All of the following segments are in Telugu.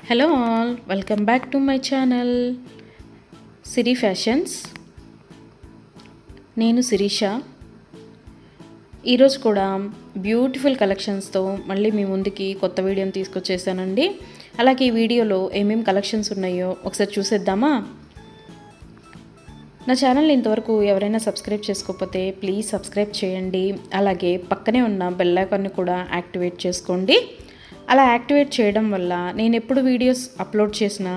Hello all, welcome back to my channel Siri fashions. నేను శిరీష. ఈరోజు కూడా బ్యూటిఫుల్ కలెక్షన్స్తో మళ్ళీ మీ ముందుకి కొత్త వీడియోని తీసుకొచ్చేసానండి. అలాగే ఈ వీడియోలో ఏమేమి కలెక్షన్స్ ఉన్నాయో ఒకసారి చూసేద్దామా? నా ఛానల్ని ఇంతవరకు ఎవరైనా సబ్స్క్రైబ్ చేసుకోకపోతే ప్లీజ్ సబ్స్క్రైబ్ చేయండి. అలాగే పక్కనే ఉన్న బెల్ ఐకాన్ని కూడా యాక్టివేట్ చేసుకోండి. అలా యాక్టివేట్ చేయడం వల్ల నేను ఎప్పుడు వీడియోస్ అప్లోడ్ చేసినా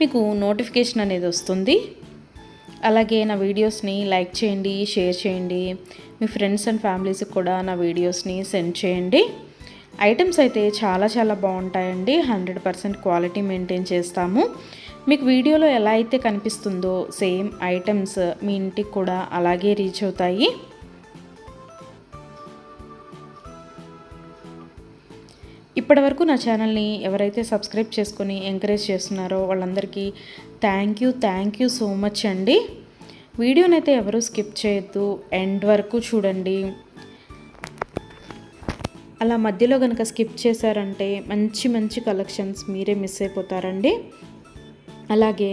మీకు నోటిఫికేషన్ అనేది వస్తుంది. అలాగే నా వీడియోస్ని లైక్ చేయండి, షేర్ చేయండి. మీ ఫ్రెండ్స్ అండ్ ఫ్యామిలీస్కి కూడా నా వీడియోస్ని సెండ్ చేయండి. ఐటమ్స్ అయితే చాలా బాగుంటాయండి. 100% క్వాలిటీ మెయింటైన్ చేస్తాము. మీకు వీడియోలో ఎలా అయితే కనిపిస్తుందో సేమ్ ఐటమ్స్ మీ ఇంటికి కూడా అలాగే రీచ్ అవుతాయి. ఇప్పటివరకు నా ఛానల్ని ఎవరైతే సబ్స్క్రైబ్ చేసుకొని ఎంకరేజ్ చేస్తున్నారో వాళ్ళందరికీ థ్యాంక్ యూ సో మచ్ అండి. వీడియోనైతే ఎవరు స్కిప్ చేయొద్దు, ఎండ్ వరకు చూడండి. అలా మధ్యలో కనుక స్కిప్ చేశారంటే మంచి కలెక్షన్స్ మీరే మిస్ అయిపోతారండి. అలాగే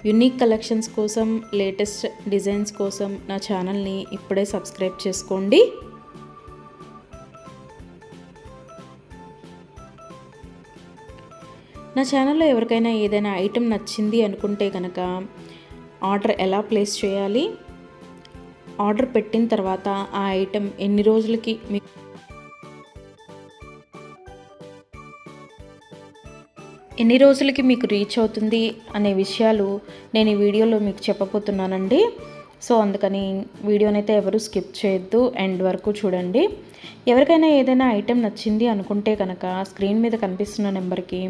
యూనిక్ కలెక్షన్స్ కోసం, లేటెస్ట్ డిజైన్స్ కోసం నా ఛానల్ని ఇప్పుడే సబ్స్క్రైబ్ చేసుకోండి. నా ఛానల్లో ఎవరికైనా ఏదైనా ఐటెం నచ్చింది అనుకుంటే కనుక ఆర్డర్ ఎలా ప్లేస్ చేయాలి, ఆర్డర్ పెట్టిన తర్వాత ఆ ఐటెం ఎన్ని రోజులకి మీకు రీచ్ అవుతుంది అనే విషయాలు నేను ఈ వీడియోలో మీకు చెప్పబోతున్నానండి. సో అందుకని వీడియోనైతే ఎవరు స్కిప్ చేయొద్దు, ఎండ్ వరకు చూడండి. ఎవరికైనా ఏదైనా ఐటెం నచ్చింది అనుకుంటే కనుక స్క్రీన్ మీద కనిపిస్తున్న నెంబర్కి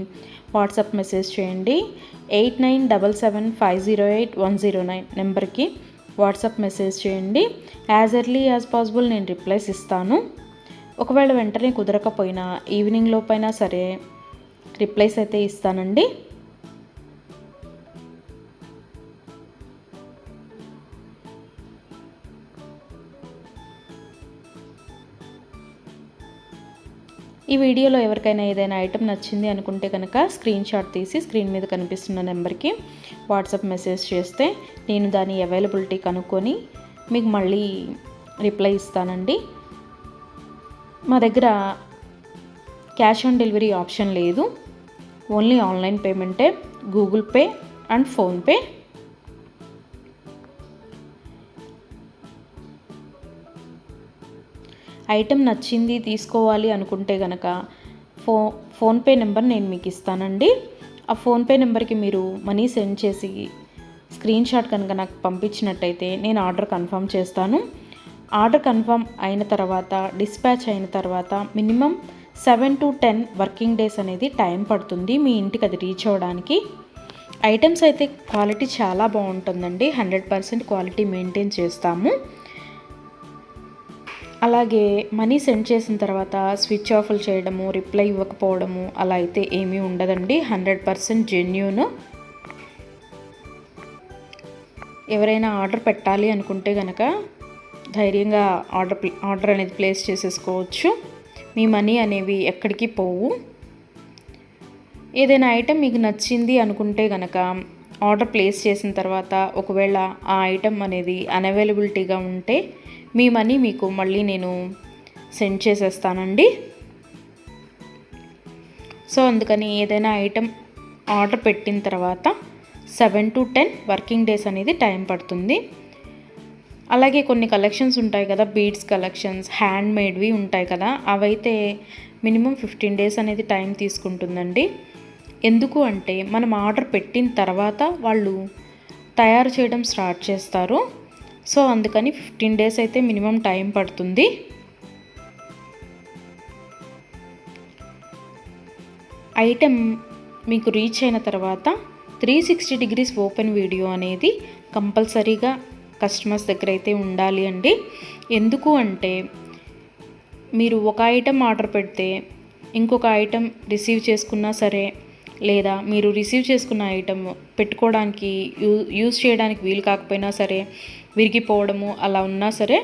వాట్సాప్ మెసేజ్ చేయండి. 8977508109 నెంబర్కి వాట్సాప్ మెసేజ్ చేయండి. యాజ్ ఎర్లీ యాజ్ పాసిబుల్ నేను రిప్లైస్ ఇస్తాను. ఒకవేళ వెంటనే కుదరకపోయినా ఈవినింగ్ లోపైనా సరే రిప్లైస్ అయితే ఇస్తానండి. ఈ వీడియోలో ఎవరికైనా ఏదైనా ఐటెం నచ్చింది అనుకుంటే కనుక స్క్రీన్ షాట్ తీసి స్క్రీన్ మీద కనిపిస్తున్న నెంబర్కి వాట్సాప్ మెసేజ్ చేస్తే నేను దాని అవైలబిలిటీ కనుక్కొని మీకు మళ్ళీ రిప్లై ఇస్తానండి. మా దగ్గర క్యాష్ ఆన్ డెలివరీ ఆప్షన్ లేదు, ఓన్లీ ఆన్లైన్ పేమెంటే, Google Pay and PhonePe. Item నచ్చింది తీసుకోవాలి అనుకుంటే కనుక ఫోన్పే నెంబర్ నేను మీకు ఇస్తానండి. ఆ ఫోన్పే నెంబర్కి మీరు మనీ సెండ్ చేసి స్క్రీన్ షాట్ కనుక నాకు పంపించినట్టయితే నేను ఆర్డర్ కన్ఫర్మ్ చేస్తాను. ఆర్డర్ కన్ఫర్మ్ అయిన తర్వాత, డిస్పాచ్ అయిన తర్వాత మినిమం 7 to 10 వర్కింగ్ డేస్ అనేది టైం పడుతుంది మీ ఇంటికి అది రీచ్ అవ్వడానికి. ఐటమ్స్ అయితే క్వాలిటీ చాలా బాగుంటుందండి. 100% క్వాలిటీ మెయింటైన్ చేస్తాము. అలాగే మనీ సెండ్ చేసిన తర్వాత స్విచ్ ఆఫ్లు చేయడము, రిప్లై ఇవ్వకపోవడము అలా అయితే ఏమీ ఉండదండి. 100% జెన్యూన్. ఎవరైనా ఆర్డర్ పెట్టాలి అనుకుంటే కనుక ధైర్యంగా ఆర్డర్ అనేది ప్లేస్ చేసేసుకోవచ్చు. మీ మనీ అనేవి ఎక్కడికి పోవు. ఏదైనా ఐటెం మీకు నచ్చింది అనుకుంటే కనుక ఆర్డర్ ప్లేస్ చేసిన తర్వాత ఒకవేళ ఆ ఐటెం అనేది అన్అవైలబిలిటీగా ఉంటే మీ మనీ మీకు మళ్ళీ నేను సెండ్ చేసేస్తానండి. సో అందుకని ఏదైనా ఐటెం ఆర్డర్ పెట్టిన తర్వాత 7 to 10 వర్కింగ్ డేస్ అనేది టైం పడుతుంది. అలాగే కొన్ని కలెక్షన్స్ ఉంటాయి కదా, బీడ్స్ కలెక్షన్స్, హ్యాండ్ మేడ్వి ఉంటాయి కదా, అవైతే మినిమం 15 డేస్ అనేది టైం తీసుకుంటుందండి. ఎందుకు అంటే మనం ఆర్డర్ పెట్టిన తర్వాత వాళ్ళు తయారు చేయడం స్టార్ట్ చేస్తారు. సో అందుకని 15 డేస్ అయితే మినిమం టైం పడుతుంది. ఐటెం మీకు రీచ్ అయిన తర్వాత 360 degrees ఓపెన్ వీడియో అనేది కంపల్సరీగా కస్టమర్స్ దగ్గర అయితే ఉండాలి అండి. ఎందుకు అంటే మీరు ఒక ఐటెం ఆర్డర్ పెడితే ఇంకొక ఐటెం రిసీవ్ చేసుకున్నా సరే, లేదా మీరు రిసీవ్ చేసుకున్న ఐటమ్ పెట్టుకోవడానికి యూజ్ చేయడానికి వీలు కాకపోయినా సరే, విరిగిపోవడము అలా ఉన్నా సరే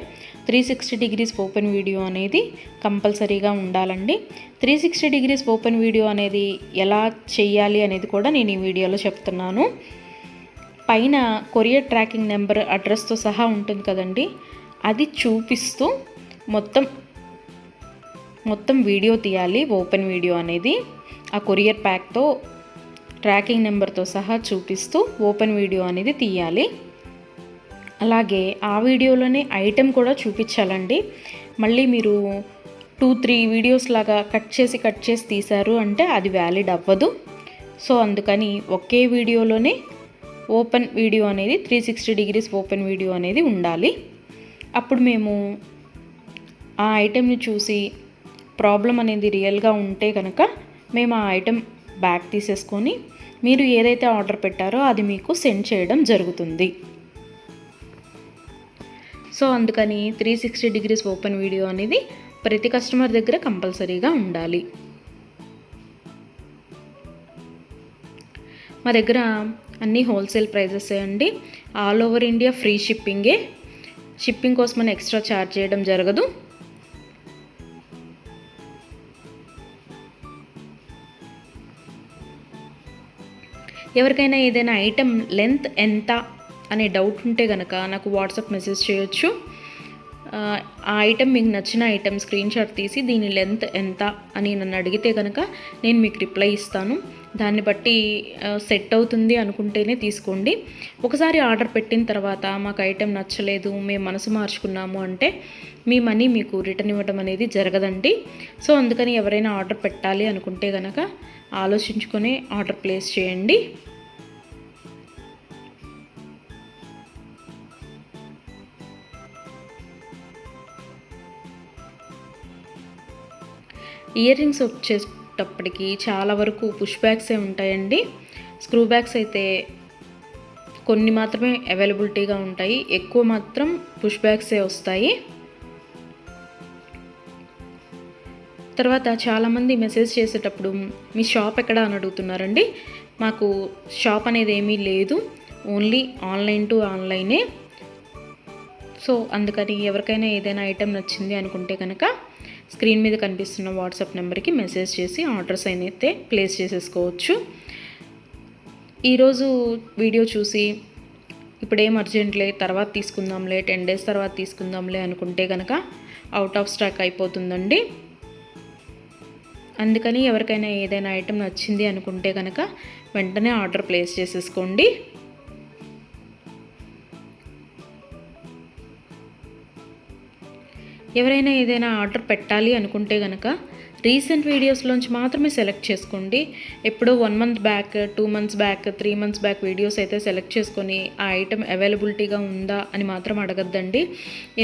360 degrees ఓపెన్ వీడియో అనేది కంపల్సరీగా ఉండాలండి. 360 డిగ్రీస్ ఓపెన్ వీడియో అనేది ఎలా చేయాలి అనేది కూడా నేను ఈ వీడియోలో చెప్తున్నాను. పైన కొరియర్ ట్రాకింగ్ నెంబర్ అడ్రస్తో సహా ఉంటుంది కదండి, అది చూపిస్తూ మొత్తం వీడియో తీయాలి. ఓపెన్ వీడియో అనేది ఆ కొరియర్ ప్యాక్తో ట్రాకింగ్ నెంబర్తో సహా చూపిస్తూ ఓపెన్ వీడియో అనేది తీయాలి. అలాగే ఆ వీడియోలోనే ఐటెం కూడా చూపించాలండి. మళ్ళీ మీరు 2-3 వీడియోస్ లాగా కట్ చేసి తీశారు అంటే అది వ్యాలిడ్ అవ్వదు. సో అందుకని ఒకే వీడియోలోనే ఓపెన్ వీడియో అనేది 360 డిగ్రీస్ ఓపెన్ వీడియో అనేది ఉండాలి. అప్పుడు మేము ఆ ఐటెంని చూసి ప్రాబ్లం అనేది రియల్గా ఉంటే కనుక మేము ఆ ఐటెం బ్యాక్ తీసేసుకొని మీరు ఏదైతే ఆర్డర్ పెట్టారో అది మీకు సెండ్ చేయడం జరుగుతుంది. సో అందుకని 360 డిగ్రీస్ ఓపెన్ వీడియో అనేది ప్రతి కస్టమర్ దగ్గర కంపల్సరీగా ఉండాలి. మా దగ్గర అన్నీ హోల్సేల్ ప్రైజెస్ అండి. ఆల్ ఓవర్ ఇండియా ఫ్రీ షిప్పింగే. షిప్పింగ్ కోసం మనం ఎక్స్ట్రా ఛార్జ్ చేయడం జరగదు. ఎవరికైనా ఏదైనా ఐటెం లెంత్ ఎంత అనే డౌట్ ఉంటే కనుక నాకు వాట్సాప్ మెసేజ్ చేయొచ్చు. ఆ ఐటెం మీకు నచ్చిన ఐటెం స్క్రీన్ షాట్ తీసి దీని లెంత్ ఎంత అని నన్ను అడిగితే కనుక నేను మీకు రిప్లై ఇస్తాను. దాన్ని బట్టి సెట్ అవుతుంది అనుకుంటేనే తీసుకోండి. ఒకసారి ఆర్డర్ పెట్టిన తర్వాత మాకు ఐటెం నచ్చలేదు, మేము మనసు మార్చుకున్నాము అంటే మీ మనీ మీకు రిటర్న్ ఇవ్వడం అనేది జరగదండి. సో అందుకని ఎవరైనా ఆర్డర్ పెట్టాలి అనుకుంటే కనుక ఆలోచించుకొని ఆర్డర్ ప్లేస్ చేయండి. ఇయర్ రింగ్స్ వచ్చేటప్పటికి చాలా వరకు పుష్ బ్యాగ్సే ఉంటాయండి. స్క్రూ బ్యాగ్స్ అయితే కొన్ని మాత్రమే అవైలబిలిటీగా ఉంటాయి, ఎక్కువ మాత్రం పుష్ బ్యాగ్సే వస్తాయి. తర్వాత చాలామంది మెసేజ్ చేసేటప్పుడు మీ షాప్ ఎక్కడ అని అడుగుతున్నారండి. మాకు షాప్ అనేది ఏమీ లేదు, ఓన్లీ ఆన్లైన్ టు ఆన్లైనే. సో అందుకని ఎవరికైనా ఏదైనా ఐటెం నచ్చింది అనుకుంటే కనుక స్క్రీన్ మీద కనిపిస్తున్న వాట్సాప్ నెంబర్కి మెసేజ్ చేసి ఆర్డర్స్ అయితే ప్లేస్ చేసేసుకోవచ్చు. ఈరోజు వీడియో చూసి ఇప్పుడేం అర్జెంట్లే తర్వాత తీసుకుందాంలే, 10 days తర్వాత తీసుకుందాంలే అనుకుంటే కనుక అవుట్ ఆఫ్ స్టాక్ అయిపోతుందండి. అందుకని ఎవరికైనా ఏదైనా ఐటెం నచ్చింది అనుకుంటే కనుక వెంటనే ఆర్డర్ ప్లేస్ చేసేసుకోండి. ఎవరైనా ఏదైనా ఆర్డర్ పెట్టాలి అనుకుంటే కనుక రీసెంట్ వీడియోస్లోంచి మాత్రమే సెలెక్ట్ చేసుకోండి. ఎప్పుడో 1 month back, 2 months back, 3 months back videos అయితే సెలెక్ట్ చేసుకొని ఆ ఐటెం అవైలబిలిటీగా ఉందా అని మాత్రం అడగద్దండి.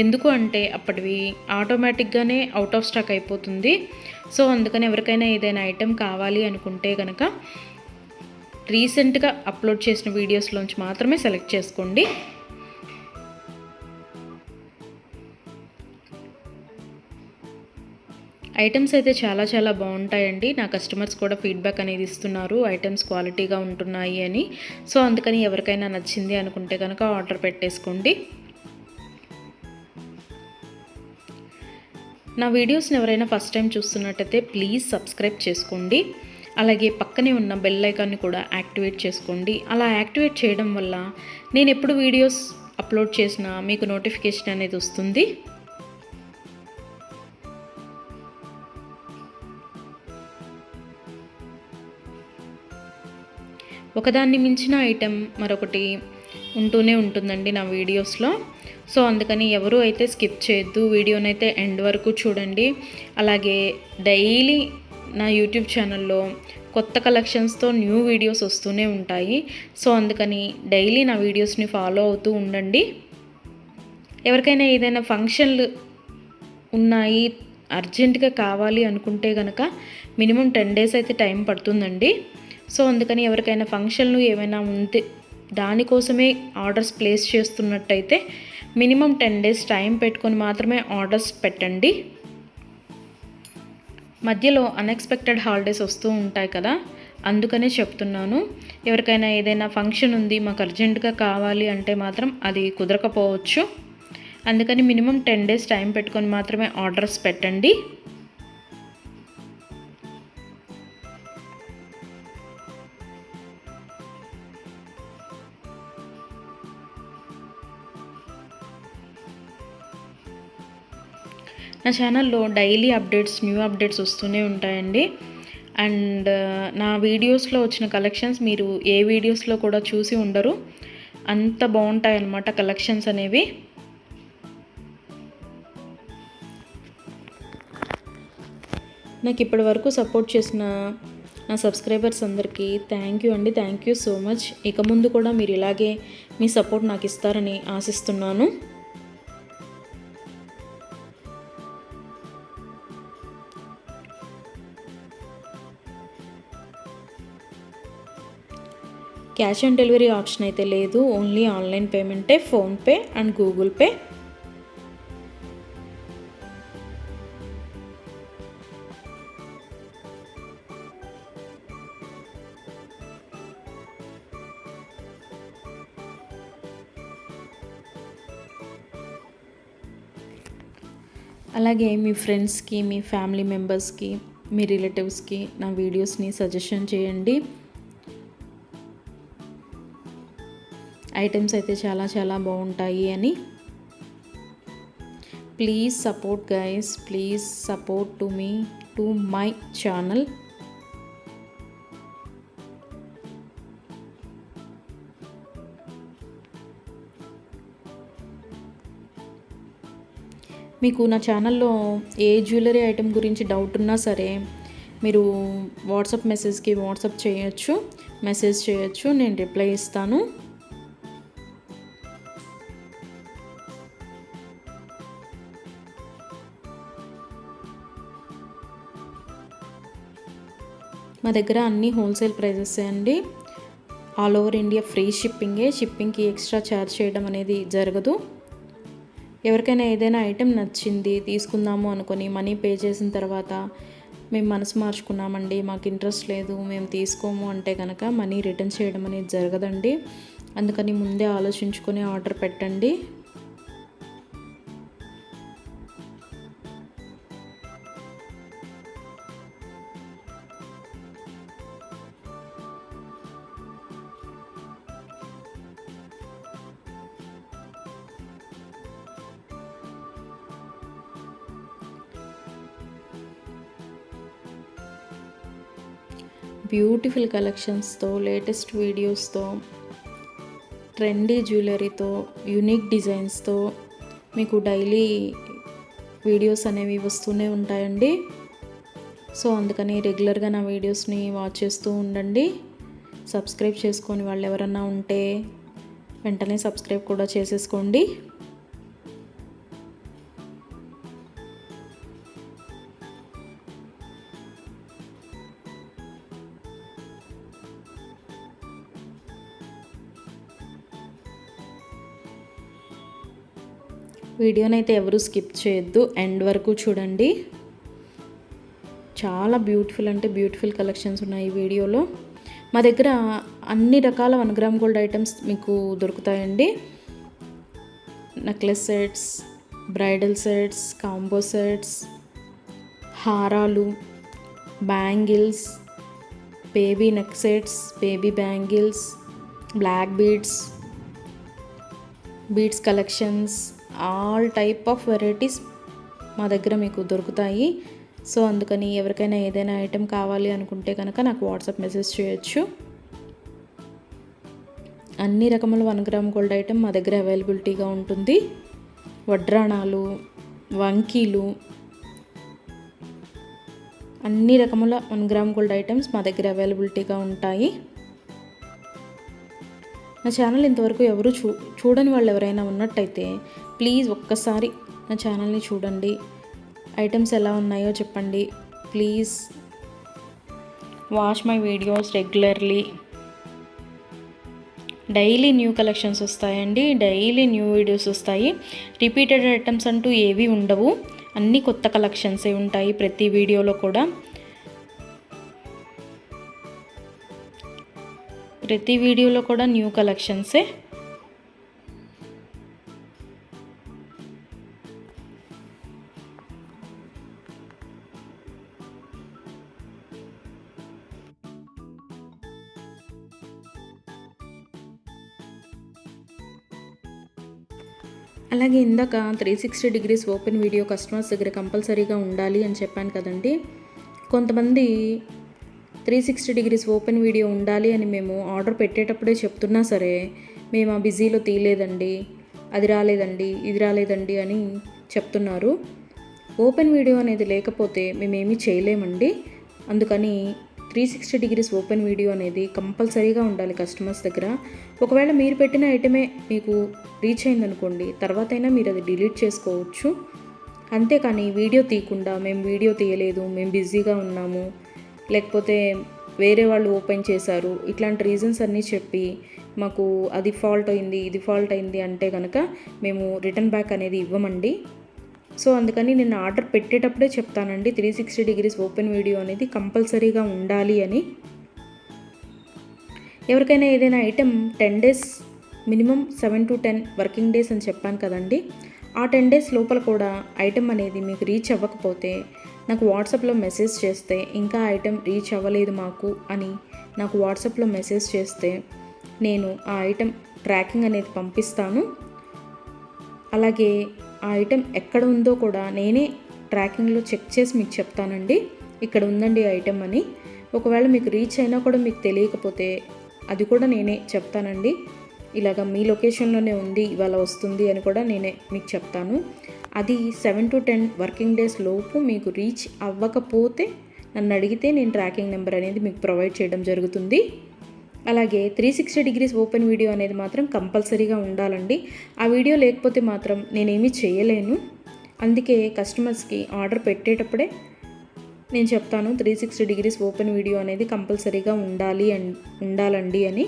ఎందుకు అంటే అప్పటివి ఆటోమేటిక్గానే అవుట్ ఆఫ్ స్టాక్ అయిపోతుంది. సో అందుకని ఎవరికైనా ఏదైనా ఐటెం కావాలి అనుకుంటే కనుక రీసెంట్గా అప్లోడ్ చేసిన వీడియోస్లోంచి మాత్రమే సెలెక్ట్ చేసుకోండి. ఐటమ్స్ అయితే చాలా చాలా బాగుంటాయండి. నా కస్టమర్స్ కూడా ఫీడ్బ్యాక్ అనేది ఇస్తున్నారు, ఐటమ్స్ క్వాలిటీగా ఉంటున్నాయి అని. సో అందుకని ఎవరికైనా నచ్చింది అనుకుంటే కనుక ఆర్డర్ పెట్టేసుకోండి. నా వీడియోస్ని ఎవరైనా ఫస్ట్ టైం చూస్తున్నట్టయితే ప్లీజ్ సబ్స్క్రైబ్ చేసుకోండి. అలాగే పక్కనే ఉన్న బెల్ ఐకాన్ని కూడా యాక్టివేట్ చేసుకోండి. అలా యాక్టివేట్ చేయడం వల్ల నేను ఎప్పుడు వీడియోస్ అప్లోడ్ చేసినా మీకు నోటిఫికేషన్ అనేది వస్తుంది. ఒకదాన్ని మించిన ఐటెం మరొకటి ఉంటూనే ఉంటుందండి నా వీడియోస్లో. సో అందుకని ఎవరు అయితే స్కిప్ చేయొద్దు, వీడియోనైతే ఎండ్ వరకు చూడండి. అలాగే డైలీ నా యూట్యూబ్ ఛానల్లో కొత్త కలెక్షన్స్తో న్యూ వీడియోస్ వస్తూనే ఉంటాయి. సో అందుకని డైలీ నా వీడియోస్ని ఫాలో అవుతూ ఉండండి. ఎవరికైనా ఏదైనా ఫంక్షన్లు ఉన్నాయి, అర్జెంటుగా కావాలి అనుకుంటే కనుక మినిమం 10 days అయితే టైం పడుతుందండి. సో అందుకని ఎవరికైనా ఫంక్షన్లు ఏమైనా ఉంటే దానికోసమే ఆర్డర్స్ ప్లేస్ చేస్తున్నట్టయితే మినిమం 10 days టైం పెట్టుకొని మాత్రమే ఆర్డర్స్ పెట్టండి. మధ్యలో అన్ఎక్స్పెక్టెడ్ హాలిడేస్ వస్తూ ఉంటాయి కదా, అందుకనే చెప్తున్నాను. ఎవరికైనా ఏదైనా ఫంక్షన్ ఉంది మాకు అర్జెంటుగా కావాలి అంటే మాత్రం అది కుదరకపోవచ్చు. అందుకని మినిమం 10 days టైం పెట్టుకొని మాత్రమే ఆర్డర్స్ పెట్టండి. నా ఛానల్లో డైలీ అప్డేట్స్, న్యూ అప్డేట్స్ వస్తూనే ఉంటాయండి. అండ్ నా వీడియోస్లో వచ్చిన కలెక్షన్స్ మీరు ఏ వీడియోస్లో కూడా చూసి ఉండరు, అంత బాగుంటాయి అన్నమాట కలెక్షన్స్ అనేవి. నాకు ఇప్పటి వరకు సపోర్ట్ చేసిన నా సబ్స్క్రైబర్స్ అందరికీ థ్యాంక్ యూ అండి. Thank you so much. ఇక ముందు కూడా మీరు ఇలాగే మీ సపోర్ట్ నాకు ఇస్తారని ఆశిస్తున్నాను. క్యాష్ ఆన్ డెలివరీ ఆప్షన్ అయితే లేదు, ఓన్లీ ఆన్లైన్ పేమెంటే, ఫోన్పే అండ్ గూగుల్ పే. అలాగే మీ ఫ్రెండ్స్కి, మీ ఫ్యామిలీ మెంబర్స్కి, మీ రిలేటివ్స్కి నా వీడియోస్ని సజెషన్ చేయండి. ఐటమ్స్ అయితే చాలా చాలా బాగుంటాయి అని. Please support guys, please support to me, to my channel. మీకు నా ఛానల్లో ఏ జ్యువెలరీ ఐటెం గురించి డౌట్ ఉన్నా సరే మీరు వాట్సాప్ మెసేజ్కి మెసేజ్ చేయొచ్చు, నేను రిప్లై ఇస్తాను. మా దగ్గర అన్నీ హోల్సేల్ ప్రైజెస్ అండి. ఆల్ ఓవర్ ఇండియా ఫ్రీ షిప్పింగ్కి ఎక్స్ట్రా ఛార్జ్ చేయడం అనేది జరగదు. ఎవరికైనా ఏదైనా ఐటెం నచ్చింది తీసుకుందాము అనుకొని మనీ పే చేసిన తర్వాత మేము మనసు మార్చుకున్నామండి, మాకు ఇంట్రెస్ట్ లేదు, మేము తీసుకోము అంటే కనుక మనీ రిటర్న్ చేయడం అనేది జరగదండి. అందుకని ముందే ఆలోచించుకొని ఆర్డర్ పెట్టండి. బ్యూటిఫుల్ కలెక్షన్స్తో, లేటెస్ట్ వీడియోస్తో, ట్రెండీ జ్యువెలరీతో, యూనిక్ డిజైన్స్తో మీకు డైలీ వీడియోస్ అనేవి వస్తూనే ఉంటాయండి. సో అందుకని రెగ్యులర్గా నా వీడియోస్ని వాచ్ చేస్తూ ఉండండి. సబ్స్క్రైబ్ చేసుకొని వాళ్ళు ఎవరన్నా ఉంటే వెంటనే సబ్స్క్రైబ్ కూడా చేసేసుకోండి. వీడియోనైతే ఎవరు స్కిప్ చేయొద్దు, ఎండ్ వరకు చూడండి. చాలా బ్యూటిఫుల్ అంటే బ్యూటిఫుల్ కలెక్షన్స్ ఉన్నాయి ఈ వీడియోలో. మా దగ్గర అన్ని రకాల 1 గ్రామ్ గోల్డ్ ఐటమ్స్ మీకు దొరుకుతాయండి. Necklace sets, bridal sets, combo sets, హారాలు, bangles, baby neck sets, baby bangles, black beads collections, all type of varieties మా దగ్గర మీకు దొరుకుతాయి. సో అందుకని ఎవరికైనా ఏదైనా ఐటెం కావాలి అనుకుంటే కనుక నాకు వాట్సాప్ మెసేజ్ చేయొచ్చు. అన్ని రకముల 1 గ్రామ్ గోల్డ్ ఐటెం మా దగ్గర అవైలబిలిటీగా ఉంటుంది. వడ్రాణాలు, వంకీలు, అన్ని రకముల 1 గ్రామ్ గోల్డ్ ఐటమ్స్ మా దగ్గర అవైలబిలిటీగా ఉంటాయి. నా ఛానల్ ఇంతవరకు ఎవరు చూడని వాళ్ళు ఎవరైనా ఉన్నట్టయితే ప్లీజ్ ఒక్కసారి నా ఛానల్ని చూడండి. ఐటమ్స్ ఎలా ఉన్నాయో చెప్పండి. Please watch my videos regularly. Daily new collections వస్తాయండి, డైలీ న్యూ వీడియోస్ వస్తాయి. రిపీటెడ్ ఐటమ్స్ అంటూ ఏవి ఉండవు, అన్నీ కొత్త కలెక్షన్సే ఉంటాయి ప్రతి వీడియోలో కూడా. ప్రతి వీడియోలో కూడా న్యూ కలెక్షన్సే. అలాగే ఇందాక 360 డిగ్రీస్ ఓపెన్ వీడియో కస్టమర్స్ దగ్గర కంపల్సరీగా ఉండాలి అని చెప్పాను కదండి. కొంతమంది 360 డిగ్రీస్ ఓపెన్ వీడియో ఉండాలి అని మేము ఆర్డర్ పెట్టేటప్పుడే చెప్తున్నా సరే, మేము ఆ బిజీలో తీయలేదండి, అది రాలేదండి, ఇది రాలేదండి అని చెప్తున్నారు. ఓపెన్ వీడియో అనేది లేకపోతే మేమేమీ చేయలేమండి. అందుకని 360 డిగ్రీస్ ఓపెన్ వీడియో అనేది కంపల్సరీగా ఉండాలి కస్టమర్స్ దగ్గర. ఒకవేళ మీరు పెట్టిన ఐటమే మీకు రీచ్ అయిందనుకోండి, తర్వాత అయినా మీరు అది డిలీట్ చేసుకోవచ్చు. అంతేకాని వీడియో తీయకుండా మేము వీడియో తీయలేదు, మేము బిజీగా ఉన్నాము, లేకపోతే వేరే వాళ్ళు ఓపెన్ చేశారు, ఇట్లాంటి రీజన్స్ అన్నీ చెప్పి మాకు అది ఫాల్ట్ అయింది, ఇది ఫాల్ట్ అయింది అంటే కనుక మేము రిటర్న్ బ్యాక్ అనేది ఇవ్వమండి. సో అందుకని నేను ఆర్డర్ పెట్టేటప్పుడే చెప్తానండి 360 డిగ్రీస్ ఓపెన్ వీడియో అనేది కంపల్సరీగా ఉండాలి అని. ఎవరికైనా ఏదైనా item 10 days minimum 7 to 10 working days అని చెప్పాను కదండి. ఆ 10 డేస్ లోపల కూడా ఐటెం అనేది మీకు రీచ్ అవ్వకపోతే నాకు వాట్సాప్లో మెసేజ్ చేస్తే, ఇంకా ఐటెం రీచ్ అవ్వలేదు మాకు అని నాకు వాట్సాప్లో మెసేజ్ చేస్తే నేను ఆ ఐటెం ట్రాకింగ్ అనేది పంపిస్తాను. అలాగే ఆ ఐటెం ఎక్కడ ఉందో కూడా నేనే ట్రాకింగ్లో చెక్ చేసి మీకు చెప్తానండి, ఇక్కడ ఉందండి ఐటెం అని. ఒకవేళ మీకు రీచ్ అయినా కూడా మీకు తెలియకపోతే అది కూడా నేనే చెప్తానండి. ఇలాగ మీ లొకేషన్లోనే ఉంది, ఇవాళ వస్తుంది అని కూడా నేనే మీకు చెప్తాను. అది 7 to 10 వర్కింగ్ డేస్ లోపు మీకు రీచ్ అవ్వకపోతే నన్ను అడిగితే నేను ట్రాకింగ్ నెంబర్ అనేది మీకు ప్రొవైడ్ చేయడం జరుగుతుంది. అలాగే 360 డిగ్రీస్ ఓపెన్ వీడియో అనేది మాత్రం కంపల్సరీగా ఉండాలండి. ఆ వీడియో లేకపోతే మాత్రం నేనేమీ చేయలేను. అందుకే కస్టమర్స్కి ఆర్డర్ పెట్టేటప్పుడే నేను చెప్తాను 360 డిగ్రీస్ ఓపెన్ వీడియో అనేది కంపల్సరీగా ఉండాలండి అని.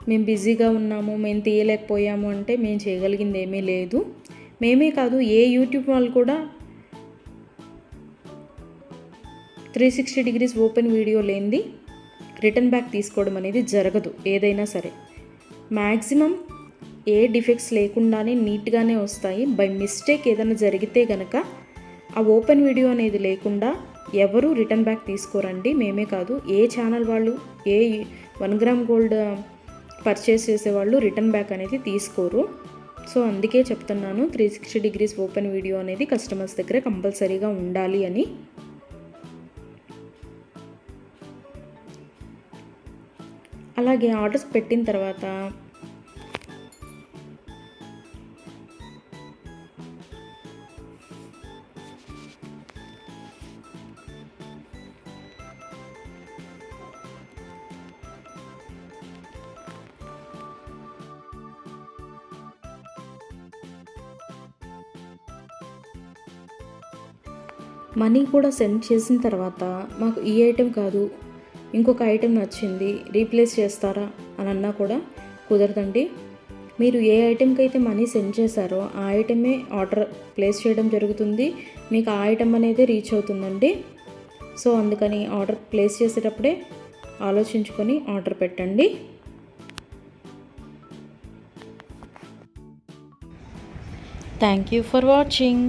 మేము బిజీగా ఉన్నాము, మేము తీయలేకపోయాము అంటే మేము చేయగలిగింది ఏమీ లేదు. మేమే కాదు, ఏ యూట్యూబ్ వాళ్ళు కూడా 360 డిగ్రీస్ ఓపెన్ వీడియో లేనిది రిటర్న్ బ్యాక్ తీసుకోవడం అనేది జరగదు. ఏదైనా సరే మ్యాక్సిమం ఏ డిఫెక్ట్స్ లేకుండానే నీట్గానే వస్తాయి. బై మిస్టేక్ ఏదైనా జరిగితే కనుక ఆ ఓపెన్ వీడియో అనేది లేకుండా ఎవరు రిటర్న్ బ్యాక్ తీసుకోరండి. మేమే కాదు, ఏ ఛానల్ వాళ్ళు, ఏ 1 గ్రామ్ గోల్డ్ పర్చేస్ చేసేవాళ్ళు రిటర్న్ బ్యాక్ అనేది తీసుకోరు. సో అందుకే చెప్తున్నాను 360 డిగ్రీస్ ఓపెన్ వీడియో అనేది కస్టమర్స్ దగ్గర కంపల్సరీగా ఉండాలి అని. అలాగే ఆర్డర్స్ పెట్టిన తర్వాత మనీ కూడా సెండ్ చేసిన తర్వాత మాకు ఈ ఐటెం కాదు, ఇంకొక ఐటెం నచ్చింది, రీప్లేస్ చేస్తారా అని అన్నా కూడా కుదరదండి. మీరు ఏ ఐటెంకి అయితే మనీ సెండ్ చేశారో ఆ ఐటమే ఆర్డర్ ప్లేస్ చేయడం జరుగుతుంది. మీకు ఆ ఐటెం అనేది రీచ్ అవుతుందండి. సో అందుకని ఆర్డర్ ప్లేస్ చేసేటప్పుడే ఆలోచించుకొని ఆర్డర్ పెట్టండి. Thank you for watching.